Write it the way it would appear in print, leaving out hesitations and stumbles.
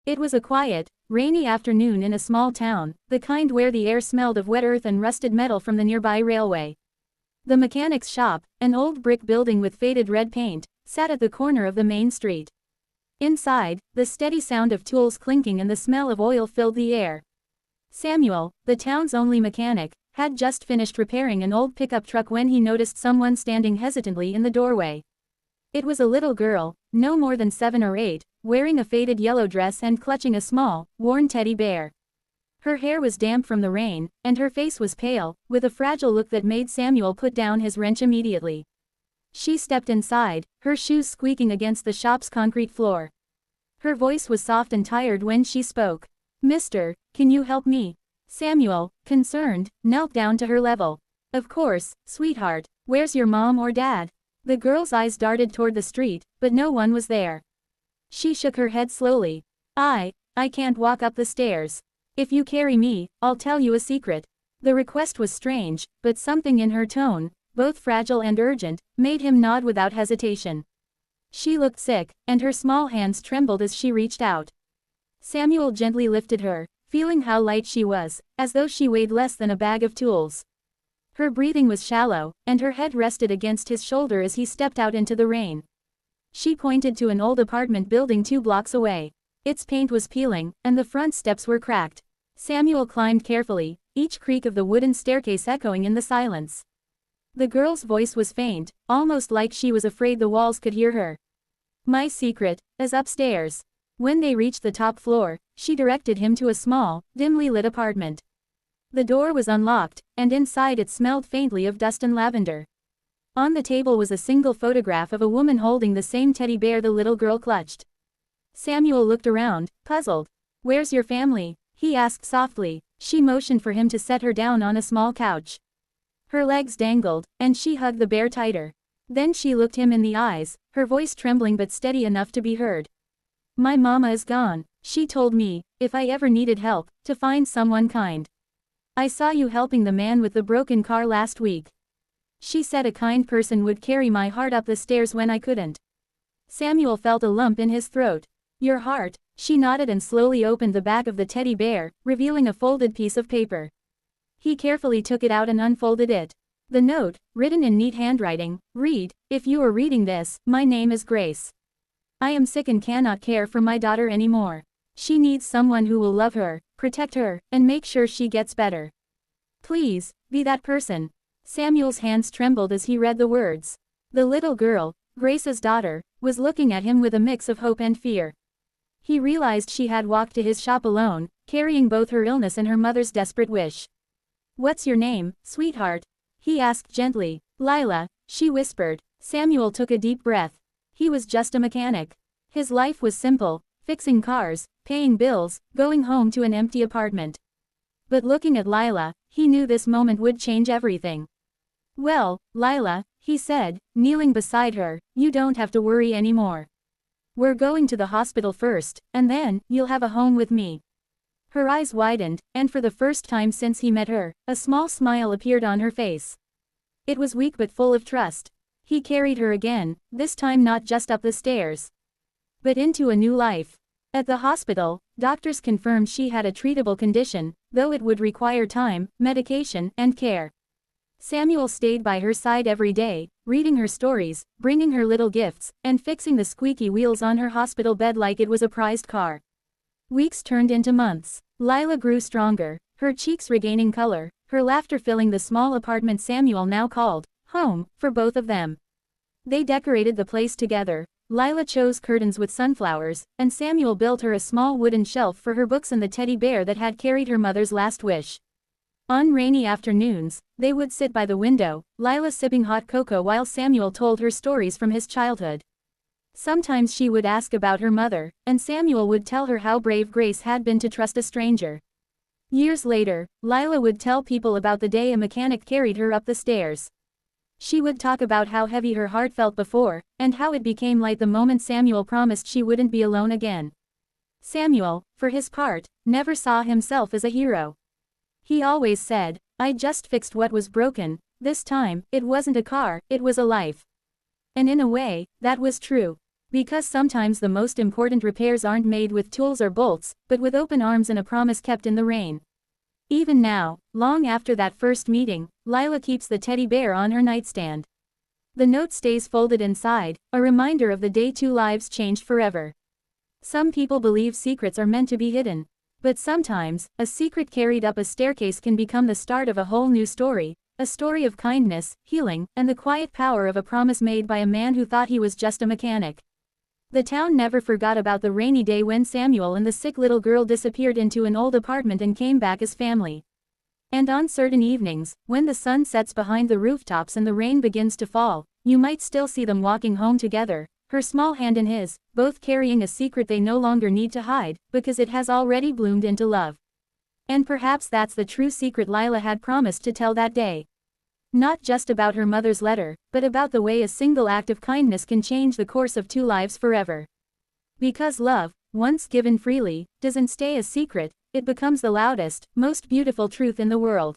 It was a quiet, rainy afternoon in a small town, the kind where the air smelled of wet earth and rusted metal from the nearby railway. The mechanic's shop, an old brick building with faded red paint, sat at the corner of the main street. Inside, the steady sound of tools clinking and the smell of oil filled the air. Samuel, the town's only mechanic, had just finished repairing an old pickup truck when he noticed someone standing hesitantly in the doorway. It was a little girl, no more than 7 or 8, wearing a faded yellow dress and clutching a small, worn teddy bear. Her hair was damp from the rain, and her face was pale, with a fragile look that made Samuel put down his wrench immediately. She stepped inside, her shoes squeaking against the shop's concrete floor. Her voice was soft and tired when she spoke. "Mister, can you help me?" Samuel, concerned, knelt down to her level. "Of course, sweetheart. Where's your mom or dad?" The girl's eyes darted toward the street, but no one was there. She shook her head slowly. I can't walk up the stairs. If you carry me, I'll tell you a secret." The request was strange, but something in her tone, both fragile and urgent, made him nod without hesitation. She looked sick, and her small hands trembled as she reached out. Samuel gently lifted her, feeling how light she was, as though she weighed less than a bag of tools. Her breathing was shallow, and her head rested against his shoulder as he stepped out into the rain. She pointed to an old apartment building 2 blocks away. Its paint was peeling, and the front steps were cracked. Samuel climbed carefully, each creak of the wooden staircase echoing in the silence. The girl's voice was faint, almost like she was afraid the walls could hear her. "My secret is upstairs." When they reached the top floor, she directed him to a small, dimly lit apartment. The door was unlocked, and inside it smelled faintly of dust and lavender. On the table was a single photograph of a woman holding the same teddy bear the little girl clutched. Samuel looked around, puzzled. "Where's your family?" he asked softly. She motioned for him to set her down on a small couch. Her legs dangled, and she hugged the bear tighter. Then she looked him in the eyes, her voice trembling but steady enough to be heard. "My mama is gone. She told me, if I ever needed help, to find someone kind. I saw you helping the man with the broken car last week. She said a kind person would carry my heart up the stairs when I couldn't." Samuel felt a lump in his throat. "Your heart?" She nodded and slowly opened the back of the teddy bear, revealing a folded piece of paper. He carefully took it out and unfolded it. The note, written in neat handwriting, read, "If you are reading this, my name is Grace. I am sick and cannot care for my daughter anymore. She needs someone who will love her, protect her, and make sure she gets better. Please, be that person." Samuel's hands trembled as he read the words. The little girl, Grace's daughter, was looking at him with a mix of hope and fear. He realized she had walked to his shop alone, carrying both her illness and her mother's desperate wish. "What's your name, sweetheart?" he asked gently. "Lila," she whispered. Samuel took a deep breath. He was just a mechanic. His life was simple, fixing cars, paying bills, going home to an empty apartment. But looking at Lila, he knew this moment would change everything. "Well, Lila," he said, kneeling beside her, "you don't have to worry anymore. We're going to the hospital first, and then, you'll have a home with me." Her eyes widened, and for the first time since he met her, a small smile appeared on her face. It was weak but full of trust. He carried her again, this time not just up the stairs, but into a new life. At the hospital, doctors confirmed she had a treatable condition, though it would require time, medication, and care. Samuel stayed by her side every day, reading her stories, bringing her little gifts, and fixing the squeaky wheels on her hospital bed like it was a prized car. Weeks turned into months. Lila grew stronger, her cheeks regaining color, her laughter filling the small apartment Samuel now called home for both of them. They decorated the place together. Lila chose curtains with sunflowers, and Samuel built her a small wooden shelf for her books and the teddy bear that had carried her mother's last wish. On rainy afternoons, they would sit by the window, Lila sipping hot cocoa while Samuel told her stories from his childhood. Sometimes she would ask about her mother, and Samuel would tell her how brave Grace had been to trust a stranger. Years later, Lila would tell people about the day a mechanic carried her up the stairs. She would talk about how heavy her heart felt before, and how it became light the moment Samuel promised she wouldn't be alone again. Samuel, for his part, never saw himself as a hero. He always said, "I just fixed what was broken. This time, it wasn't a car, it was a life." And in a way, that was true. Because sometimes the most important repairs aren't made with tools or bolts, but with open arms and a promise kept in the rain. Even now, long after that first meeting, Lila keeps the teddy bear on her nightstand. The note stays folded inside, a reminder of the day two lives changed forever. Some people believe secrets are meant to be hidden. But sometimes, a secret carried up a staircase can become the start of a whole new story, a story of kindness, healing, and the quiet power of a promise made by a man who thought he was just a mechanic. The town never forgot about the rainy day when Samuel and the sick little girl disappeared into an old apartment and came back as family. And on certain evenings, when the sun sets behind the rooftops and the rain begins to fall, you might still see them walking home together, her small hand in his, both carrying a secret they no longer need to hide, because it has already bloomed into love. And perhaps that's the true secret Lila had promised to tell that day. Not just about her mother's letter, but about the way a single act of kindness can change the course of two lives forever. Because love, once given freely, doesn't stay a secret, it becomes the loudest, most beautiful truth in the world.